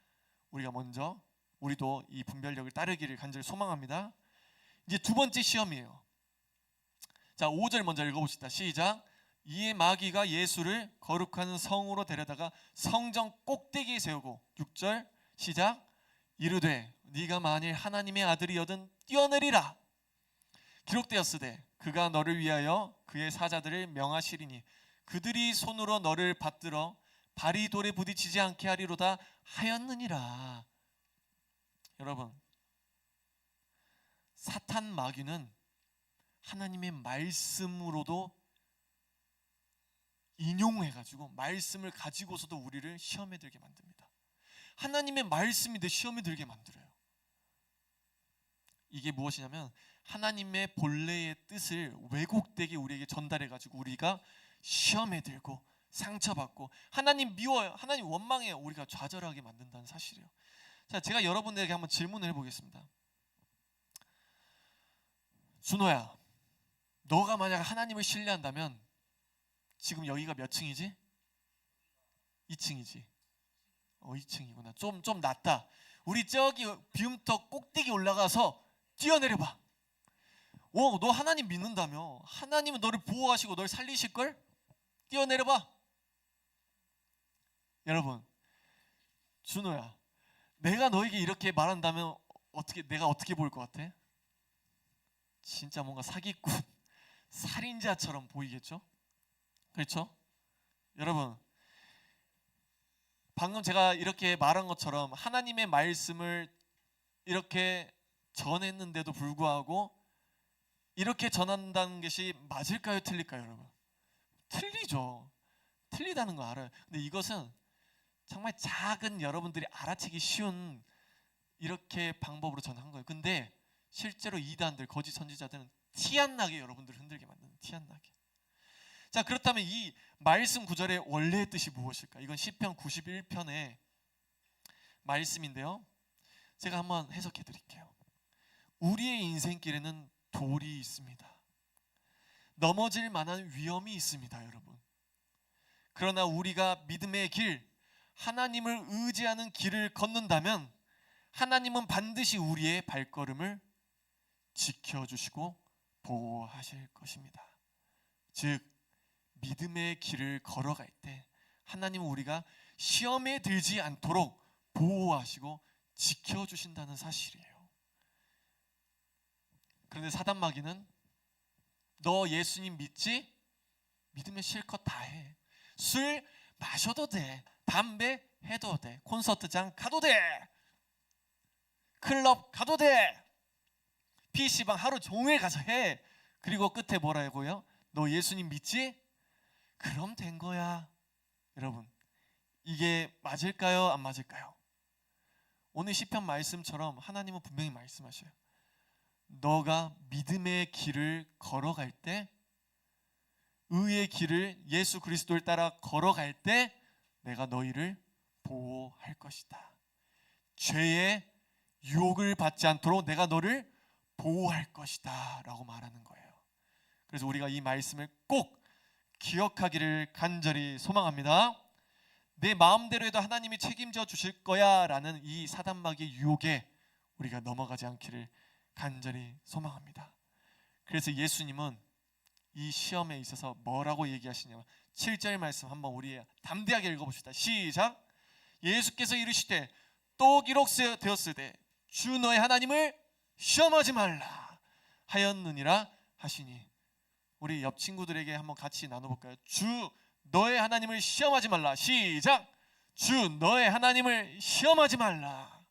B: 우리도 이 분별력을 따르기를 간절히 소망합니다. 이제 두 번째 시험이에요. 자, 5절 먼저 읽어봅시다. 시작. 이에 마귀가 예수를 거룩한 성으로 데려다가 성전 꼭대기에 세우고, 6절 시작. 이르되 네가 만일 하나님의 아들이여든 뛰어내리라. 기록되었으되 그가 너를 위하여 그의 사자들을 명하시리니 그들이 손으로 너를 받들어 발이 돌에 부딪히지 않게 하리로다 하였느니라. 여러분, 사탄 마귀는 하나님의 말씀으로도 인용해가지고 말씀을 가지고서도 우리를 시험에 들게 만듭니다. 하나님의 말씀이 내 시험에 들게 만들어요. 이게 무엇이냐면 하나님의 본래의 뜻을 왜곡되게 우리에게 전달해가지고 우리가 시험에 들고 상처받고 하나님 미워요, 하나님 원망해요, 우리가 좌절하게 만든다는 사실이에요. 자, 제가 여러분들에게 한번 질문을 해보겠습니다. 준호야, 너가 만약 하나님을 신뢰한다면 지금 여기가 몇 층이지? 2층이지. 2층이구나. 좀 낮다. 우리 저기 비움터 꼭대기 올라가서 뛰어내려봐. 너 하나님 믿는다며? 하나님은 너를 보호하시고 널 살리실걸? 뛰어내려봐. 여러분, 준호야, 내가 너에게 이렇게 말한다면 내가 어떻게 보일 것 같아? 진짜 뭔가 사기꾼, 살인자처럼 보이겠죠? 그렇죠? 여러분, 방금 제가 이렇게 말한 것처럼 하나님의 말씀을 이렇게 전했는데도 불구하고 이렇게 전한다는 것이 맞을까요? 틀릴까요? 여러분, 틀리죠. 틀리다는 거 알아요. 근데 이것은 정말 작은, 여러분들이 알아채기 쉬운 이렇게 방법으로 전한 거예요. 근데 실제로 이단들, 거짓 선지자들은 티 안 나게 여러분들을 흔들게 만드는, 티 안 나게. 자, 그렇다면 이 말씀 구절의 원래의 뜻이 무엇일까? 이건 시편 91편의 말씀인데요, 제가 한번 해석해 드릴게요. 우리의 인생길에는 돌이 있습니다. 넘어질 만한 위험이 있습니다, 여러분. 그러나 우리가 믿음의 길, 하나님을 의지하는 길을 걷는다면 하나님은 반드시 우리의 발걸음을 지켜주시고 보호하실 것입니다. 즉, 믿음의 길을 걸어갈 때 하나님은 우리가 시험에 들지 않도록 보호하시고 지켜주신다는 사실이에요. 그런데 사단 마귀는 너 예수님 믿지? 믿으면 실컷 다 해. 술 마셔도 돼. 담배 해도 돼. 콘서트장 가도 돼. 클럽 가도 돼. PC방 하루 종일 가서 해. 그리고 끝에 뭐라고요? 너 예수님 믿지? 그럼 된 거야. 여러분, 이게 맞을까요? 안 맞을까요? 오늘 시편 말씀처럼 하나님은 분명히 말씀하셔요. 너가 믿음의 길을 걸어갈 때, 의의 길을 예수 그리스도를 따라 걸어갈 때 내가 너희를 보호할 것이다. 죄의 유혹을 받지 않도록 내가 너를 보호할 것이다 라고 말하는 거예요. 그래서 우리가 이 말씀을 꼭 기억하기를 간절히 소망합니다. 내 마음대로 해도 하나님이 책임져 주실 거야 라는 이 사단마귀의 유혹에 우리가 넘어가지 않기를 간절히 소망합니다. 그래서 예수님은 이 시험에 있어서 뭐라고 얘기하시냐면 7절 말씀 한번 우리 담대하게 읽어봅시다. 시작. 예수께서 이르시되 또 기록되었으되 주 너의 하나님을 시험하지 말라 하였느니라 하시니, 우리 옆 친구들에게 한번 같이 나눠볼까요? 주 너의 하나님을 시험하지 말라. 시작. 주 너의 하나님을 시험하지 말라.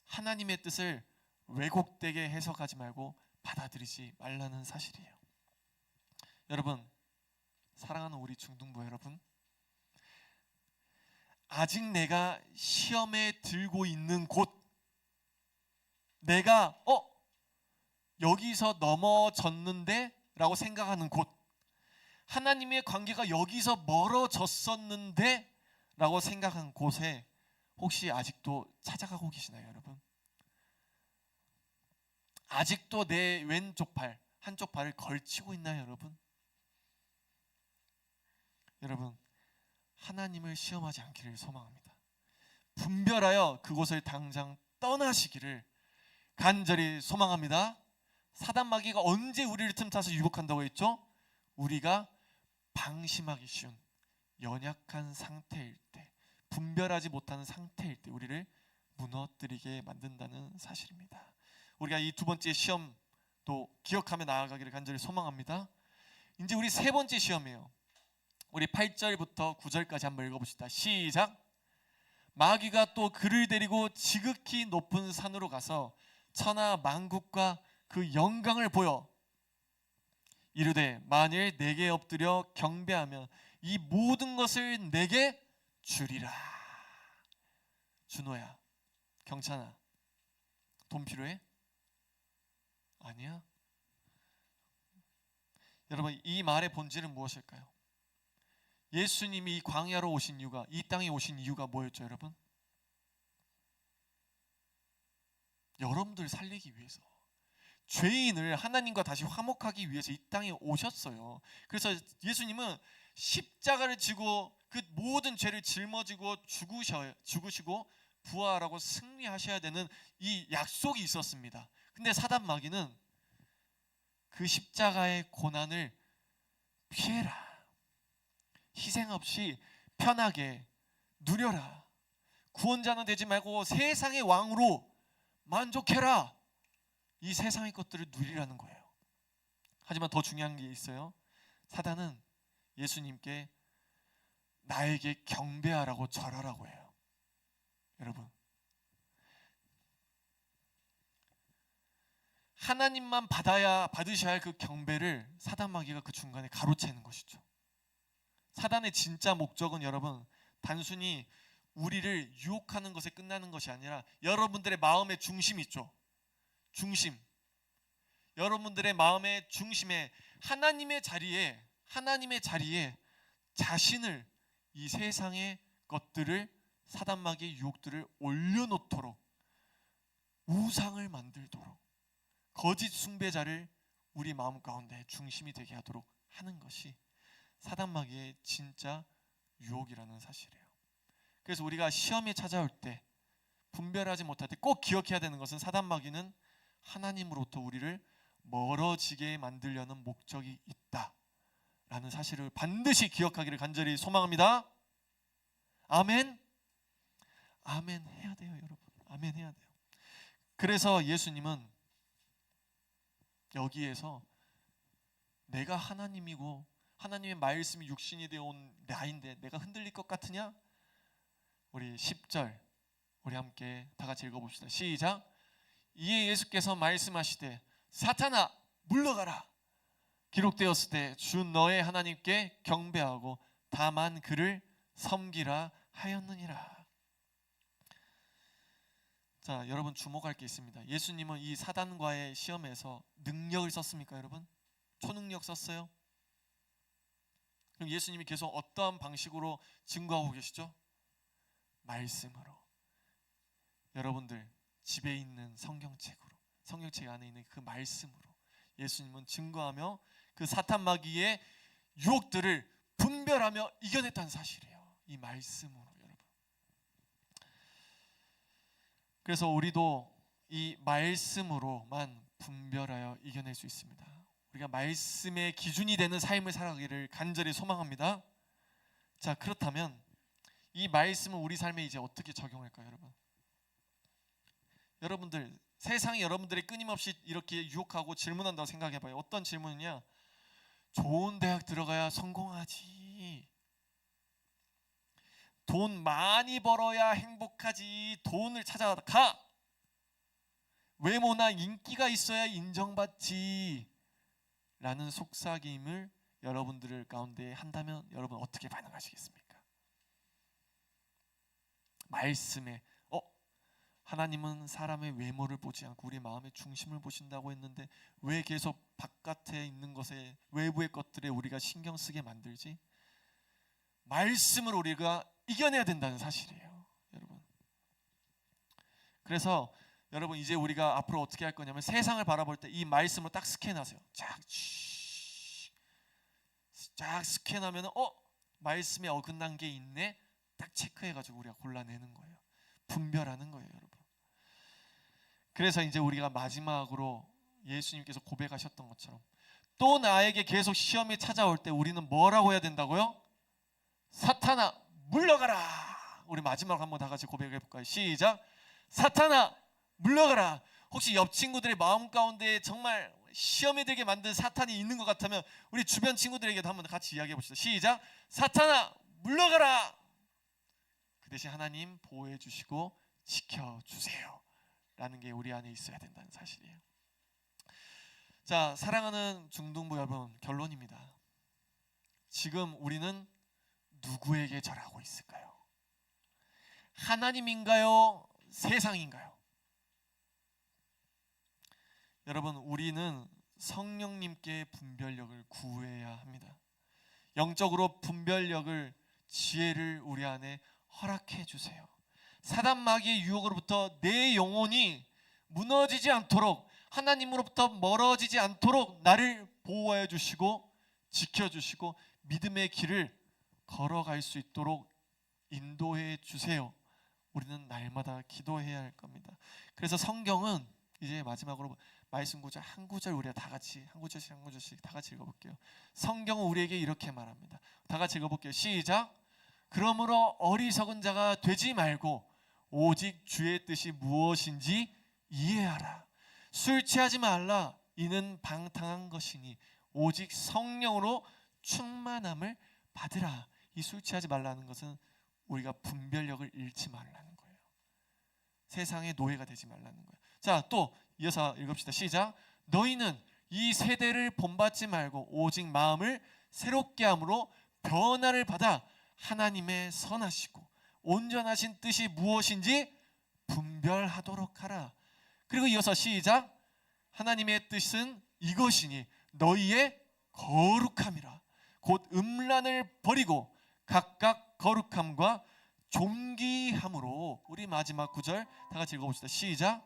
B: 하나님의 뜻을 왜곡되게 해석하지 말고 받아들이지 말라는 사실이에요. 여러분, 사랑하는 우리 중등부 여러분, 아직 내가 시험에 들고 있는 곳, 내가 여기서 넘어졌는데 라고 생각하는 곳, 하나님의 관계가 여기서 멀어졌었는데 라고 생각한 곳에 혹시 아직도 찾아가고 계시나요, 여러분? 아직도 내 왼쪽 팔, 한쪽 발을 걸치고 있나요, 여러분? 여러분, 하나님을 시험하지 않기를 소망합니다. 분별하여 그곳을 당장 떠나시기를 간절히 소망합니다. 사단 마귀가 언제 우리를 틈타서 유혹한다고 했죠? 우리가 방심하기 쉬운 연약한 상태일 때, 분별하지 못하는 상태일 때 우리를 무너뜨리게 만든다는 사실입니다. 우리가 이 두 번째 시험도 기억하며 나아가기를 간절히 소망합니다. 이제 우리 세 번째 시험이에요. 우리 8절부터 9절까지 한번 읽어봅시다. 시작. 마귀가 또 그를 데리고 지극히 높은 산으로 가서 천하 만국과 그 영광을 보여 이르되 만일 내게 엎드려 경배하면 이 모든 것을 내게 주리라. 준호야, 경찬아, 돈 필요해? 아니야? 여러분, 이 말의 본질은 무엇일까요? 예수님이 이 광야로 오신 이유가, 이 땅에 오신 이유가 뭐였죠, 여러분? 여러분들 살리기 위해서, 죄인을 하나님과 다시 화목하기 위해서 이 땅에 오셨어요. 그래서 예수님은 십자가를 지고 그 모든 죄를 짊어지고 죽으시고 부활하고 승리하셔야 되는 이 약속이 있었습니다. 근데 사단 마귀는 그 십자가의 고난을 피해라, 희생 없이 편하게 누려라, 구원자는 되지 말고 세상의 왕으로 만족해라, 이 세상의 것들을 누리라는 거예요. 하지만 더 중요한 게 있어요. 사단은 예수님께 나에게 경배하라고 절하라고 해요. 여러분, 하나님만 받으셔야 할 그 경배를 사단 마귀가 그 중간에 가로채는 것이죠. 사단의 진짜 목적은 여러분, 단순히 우리를 유혹하는 것에 끝나는 것이 아니라 여러분들의 마음의 중심 있죠. 중심. 여러분들의 마음의 중심에 하나님의 자리에 자신을, 이 세상의 것들을, 사단 마귀의 유혹들을 올려놓도록, 우상을 만들도록, 거짓 숭배자를 우리 마음 가운데 중심이 되게 하도록 하는 것이 사단 마귀의 진짜 유혹이라는 사실이에요. 그래서 우리가 시험이 찾아올 때, 분별하지 못할 때 꼭 기억해야 되는 것은, 사단 마귀는 하나님으로부터 우리를 멀어지게 만들려는 목적이 있다라는 사실을 반드시 기억하기를 간절히 소망합니다. 아멘. 아멘 해야 돼요, 여러분. 아멘 해야 돼요. 그래서 예수님은 여기에서 내가 하나님이고 하나님의 말씀이 육신이 되어 온 나인데 내가 흔들릴 것 같으냐? 우리 10절 우리 함께 다 같이 읽어봅시다. 시작. 이에 예수께서 말씀하시되 사탄아 물러가라. 기록되었을 때 주 너의 하나님께 경배하고 다만 그를 섬기라 하였느니라. 자, 여러분 주목할 게 있습니다. 예수님은 이 사단과의 시험에서 능력을 썼습니까, 여러분? 초능력 썼어요? 그럼 예수님이 계속 어떠한 방식으로 증거하고 계시죠? 말씀으로. 여러분들 집에 있는 성경책으로, 성경책 안에 있는 그 말씀으로 예수님은 증거하며 그 사탄 마귀의 유혹들을 분별하며 이겨냈다는 사실이에요. 이 말씀으로, 여러분. 그래서 우리도 이 말씀으로만 분별하여 이겨낼 수 있습니다. 우리가 말씀의 기준이 되는 삶을 살아가기를 간절히 소망합니다. 자, 그렇다면 이 말씀을 우리 삶에 이제 어떻게 적용할까요, 여러분? 여러분들, 세상이 여러분들이 끊임없이 이렇게 유혹하고 질문한다고 생각해봐요. 어떤 질문이냐? 좋은 대학 들어가야 성공하지. 돈 많이 벌어야 행복하지. 돈을 찾아가. 외모나 인기가 있어야 인정받지. 라는 속삭임을 여러분들 가운데 한다면 여러분 어떻게 반응하시겠습니까? 말씀에 하나님은 사람의 외모를 보지 않고 우리 마음의 중심을 보신다고 했는데 왜 계속 바깥에 있는 것에, 외부의 것들에 우리가 신경 쓰게 만들지? 말씀을 우리가 이겨내야 된다는 사실이에요, 여러분. 그래서 여러분, 이제 우리가 앞으로 어떻게 할 거냐면 세상을 바라볼 때 이 말씀으로 딱 스캔하세요. 쫙 스캔하면 말씀에 어긋난 게 있네. 딱 체크해가지고 우리가 골라내는 거예요. 분별하는 거예요, 여러분. 그래서 이제 우리가 마지막으로 예수님께서 고백하셨던 것처럼 또 나에게 계속 시험이 찾아올 때 우리는 뭐라고 해야 된다고요? 사탄아 물러가라. 우리 마지막으로 한번 다 같이 고백해 볼까요? 시작. 사탄아 물러가라. 혹시 옆 친구들의 마음 가운데 정말 시험에 들게 만든 사탄이 있는 것 같으면 우리 주변 친구들에게도 한번 같이 이야기해 봅시다. 시작. 사탄아 물러가라. 그 대신 하나님 보호해 주시고 지켜주세요 라는 게 우리 안에 있어야 된다는 사실이에요. 자, 사랑하는 중등부 여러분, 결론입니다. 지금 우리는 누구에게 절하고 있을까요? 하나님인가요? 세상인가요? 여러분, 우리는 성령님께 분별력을 구해야 합니다. 영적으로 분별력을, 지혜를 우리 안에 허락해 주세요. 사단 마귀의 유혹으로부터 내 영혼이 무너지지 않도록, 하나님으로부터 멀어지지 않도록 나를 보호해 주시고 지켜주시고 믿음의 길을 걸어갈 수 있도록 인도해 주세요. 우리는 날마다 기도해야 할 겁니다. 그래서 성경은 이제 마지막으로 말씀 구절 한 구절 우리가 다 같이 한 구절씩 다 같이 읽어볼게요. 성경은 우리에게 이렇게 말합니다. 다 같이 읽어볼게요. 시작. 그러므로 어리석은 자가 되지 말고 오직 주의 뜻이 무엇인지 이해하라. 술 취하지 말라. 이는 방탕한 것이니 오직 성령으로 충만함을 받으라. 이 술 취하지 말라는 것은 우리가 분별력을 잃지 말라는 거예요. 세상의 노예가 되지 말라는 거예요. 자, 또 이어서 읽읍시다. 시작. 너희는 이 세대를 본받지 말고 오직 마음을 새롭게 함으로 변화를 받아 하나님의 선하시고 온전하신 뜻이 무엇인지 분별하도록 하라. 그리고 이어서 시작. 하나님의 뜻은 이것이니 너희의 거룩함이라. 곧 음란을 버리고 각각 거룩함과 존귀함으로. 우리 마지막 구절 다 같이 읽어봅시다. 시작.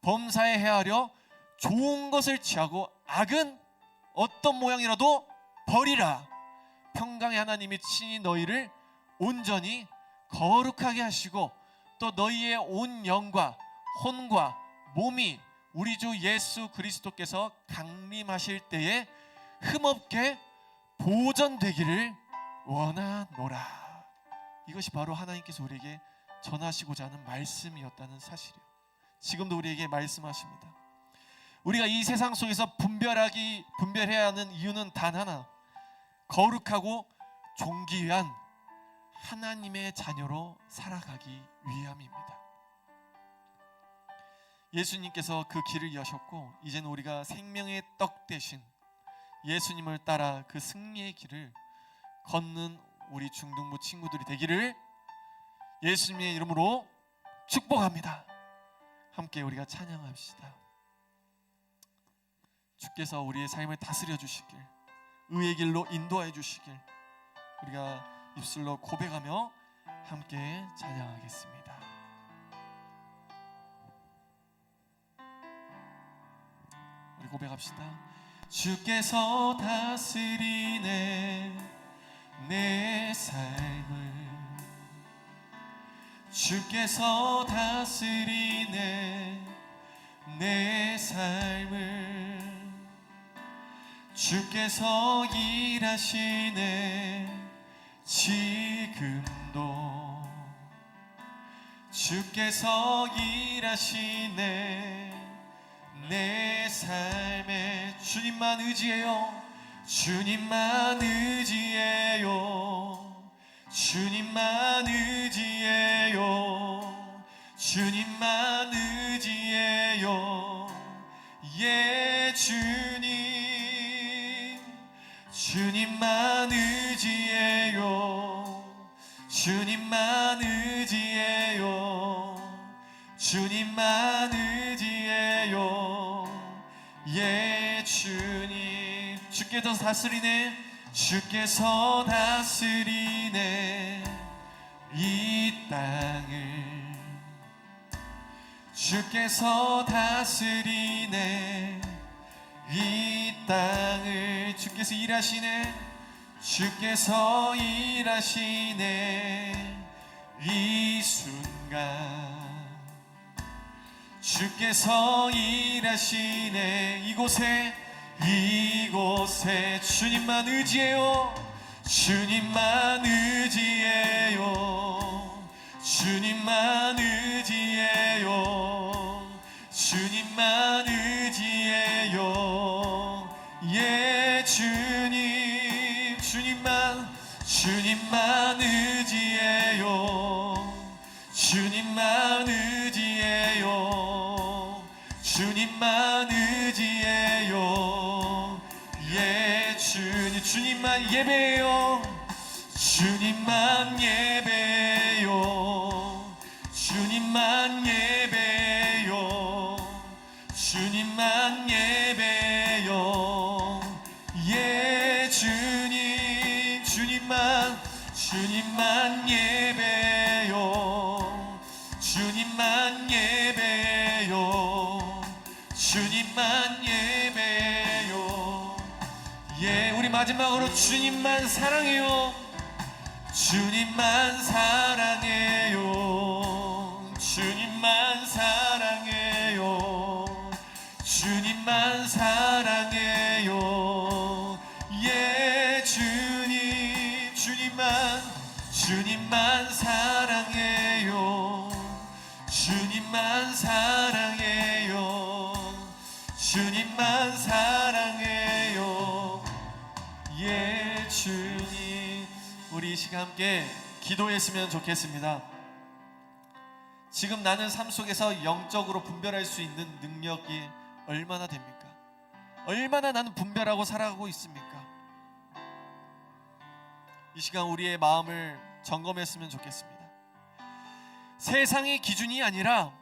B: 범사에 헤아려 좋은 것을 취하고 악은 어떤 모양이라도 버리라. 평강의 하나님이 친히 너희를 온전히 거룩하게 하시고 또 너희의 온 영과 혼과 몸이 우리 주 예수 그리스도께서 강림하실 때에 흠없게 보존되기를 원하노라. 이것이 바로 하나님께서 우리에게 전하시고자 하는 말씀이었다는 사실이에요. 지금도 우리에게 말씀하십니다. 우리가 이 세상 속에서 분별해야 하는 이유는 단 하나, 거룩하고 존귀한 하나님의 자녀로 살아가기 위함입니다. 예수님께서 그 길을 여셨고 이제는 우리가 생명의 떡 대신 예수님을 따라 그 승리의 길을 걷는 우리 중등부 친구들이 되기를 예수님의 이름으로 축복합니다. 함께 우리가 찬양합시다. 주께서 우리의 삶을 다스려 주시길, 의의 길로 인도해 주시길 우리가 입술로 고백하며 함께 찬양하겠습니다. 우리 고백합시다. 주께서 다스리네 내 삶을, 주께서 다스리네 내 삶을, 주께서 일하시네 지금도 주께서 일하시네 내 삶에 주님만 의지해요 주님만 의지해요 주님만 의지해요 주님만 의지해요 예 주님만 의지해요 주님만 의지해요 주님만 의지해요 예 주님 주께서 다스리네 주께서 다스리네 이 땅을 주께서 다스리네 이 땅을 주께서 일하시네 주께서 일하시네 이 순간 주께서 일하시네 이곳에 주님만 의지해요 주님만 의지해요 주님만 의지해요 주님만 의지해요 예 주님만 의지해요 주님만 의지해요 주님만 의지해요 예 주님만 예배해요 주님만 예배해요 주님만 예배해요 주님만 예배해요 예 주님만 예배해요 주님만 예배해요 주님만 예배해요 예 우리 마지막으로 주님만 사랑해요 주님만 사랑해요 주님만 사랑해요 주님만 사랑해요 예 주님만 사랑해요 주님만 사랑해요 주님만 사랑해요 예 주님 우리 이 시간 함께 기도했으면 좋겠습니다. 지금 나는 삶 속에서 영적으로 분별할 수 있는 능력이 얼마나 됩니까? 얼마나 나는 분별하고 살아가고 있습니까? 이 시간 우리의 마음을 점검했으면 좋겠습니다. 세상의 기준이 아니라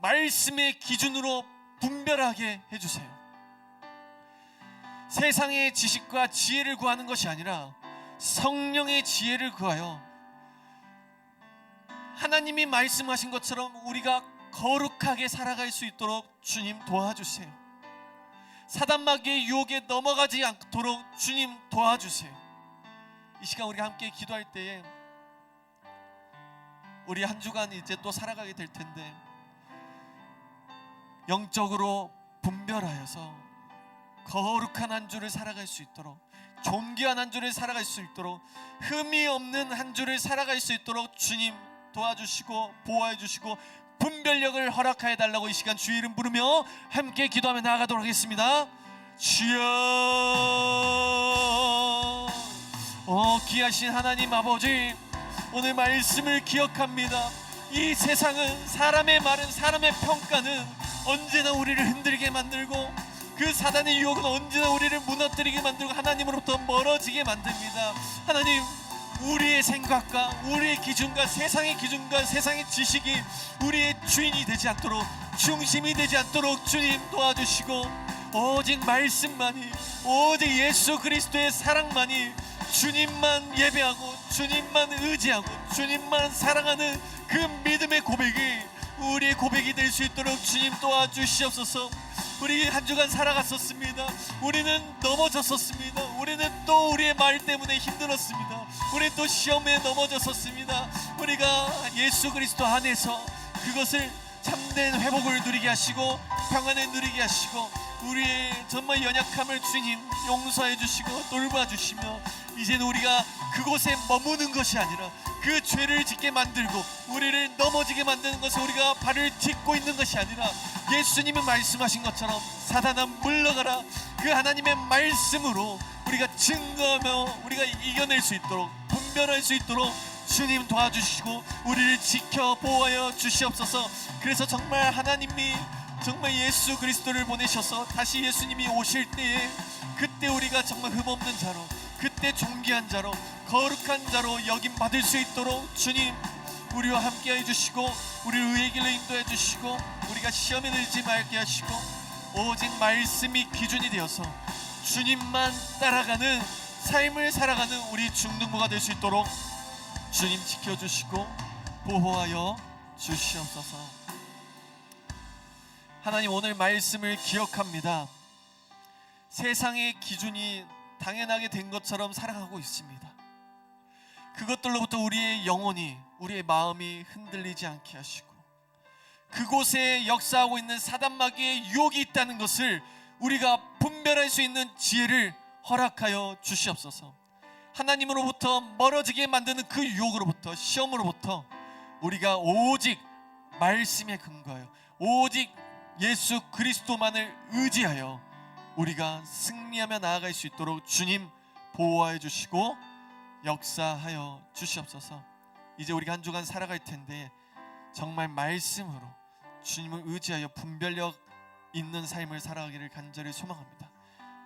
B: 말씀의 기준으로 분별하게 해주세요. 세상의 지식과 지혜를 구하는 것이 아니라 성령의 지혜를 구하여 하나님이 말씀하신 것처럼 우리가 거룩하게 살아갈 수 있도록 주님 도와주세요. 사단마귀의 유혹에 넘어가지 않도록 주님 도와주세요. 이 시간 우리가 함께 기도할 때에 우리 한 주간 이제 또 살아가게 될 텐데 영적으로 분별하여서 거룩한 한 주를 살아갈 수 있도록 존귀한 한 주를 살아갈 수 있도록 흠이 없는 한 주를 살아갈 수 있도록 주님 도와주시고 보호해 주시고 분별력을 허락하여 달라고 이 시간 주의 이름 부르며 함께 기도하며 나아가도록 하겠습니다. 주여 귀하신 하나님 아버지 오늘 말씀을 기억합니다. 이 세상은 사람의 말은 사람의 평가는 언제나 우리를 흔들게 만들고 그 사단의 유혹은 언제나 우리를 무너뜨리게 만들고 하나님으로부터 멀어지게 만듭니다. 하나님 우리의 생각과 우리의 기준과 세상의 지식이 우리의 주인이 되지 않도록 중심이 되지 않도록 주님 도와주시고 오직 말씀만이 오직 예수 그리스도의 사랑만이 주님만 예배하고 주님만 의지하고 주님만 사랑하는 그 믿음의 고백이 우리의 고백이 될 수 있도록 주님 도와주시옵소서. 우리 한 주간 살아갔었습니다. 우리는 넘어졌었습니다. 우리는 또 우리의 말 때문에 힘들었습니다. 우리는 또 시험에 넘어졌었습니다. 우리가 예수 그리스도 안에서 그것을 참된 회복을 누리게 하시고 평안을 누리게 하시고 우리의 정말 연약함을 주님 용서해 주시고 돌봐 주시며, 이제는 우리가 그곳에 머무는 것이 아니라 그 죄를 짓게 만들고 우리를 넘어지게 만드는 것을 우리가 발을 딛고 있는 것이 아니라, 예수님이 말씀하신 것처럼 사단아 물러가라, 그 하나님의 말씀으로 우리가 증거하며 우리가 이겨낼 수 있도록, 분별할 수 있도록 주님 도와주시고 우리를 지켜 보호하여 주시옵소서. 그래서 정말 하나님이 정말 예수 그리스도를 보내셔서 다시 예수님이 오실 때에, 그때 우리가 정말 흠없는 자로, 그때 존귀한 자로, 거룩한 자로 여김 받을 수 있도록 주님 우리와 함께 해주시고, 우리를 의의 길로 인도해 주시고, 우리가 시험에 들지 말게 하시고, 오직 말씀이 기준이 되어서 주님만 따라가는 삶을 살아가는 우리 중등부가 될 수 있도록 주님 지켜주시고 보호하여 주시옵소서. 하나님, 오늘 말씀을 기억합니다. 세상의 기준이 당연하게 된 것처럼 살아가고 있습니다. 그것들로부터 우리의 영혼이, 우리의 마음이 흔들리지 않게 하시고, 그곳에 역사하고 있는 사단마귀의 유혹이 있다는 것을 우리가 분별할 수 있는 지혜를 허락하여 주시옵소서. 하나님으로부터 멀어지게 만드는 그 유혹으로부터, 시험으로부터 우리가 오직 말씀에 근거하여, 오직 예수 그리스도만을 의지하여 우리가 승리하며 나아갈 수 있도록 주님 보호하여 주시고 역사하여 주시옵소서. 이제 우리가 한 주간 살아갈 텐데 정말 말씀으로 주님을 의지하여 분별력 있는 삶을 살아가기를 간절히 소망합니다.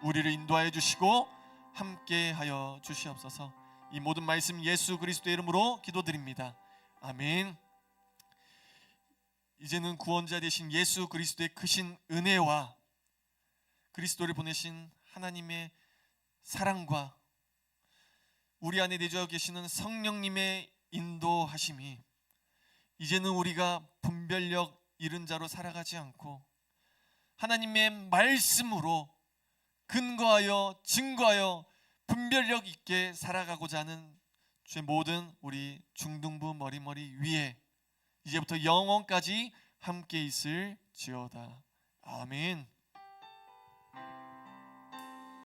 B: 우리를 인도하여 주시고 함께하여 주시옵소서. 이 모든 말씀 예수 그리스도의 이름으로 기도드립니다. 아멘. 이제는 구원자 되신 예수 그리스도의 크신 은혜와 그리스도를 보내신 하나님의 사랑과 우리 안에 내주어 계시는 성령님의 인도하심이, 이제는 우리가 분별력 잃은 자로 살아가지 않고 하나님의 말씀으로 근거하여 증거하여 분별력 있게 살아가고자 하는 주의 모든 우리 중등부 머리머리 위에 이제부터 영원까지 함께 있을지어다. 아멘.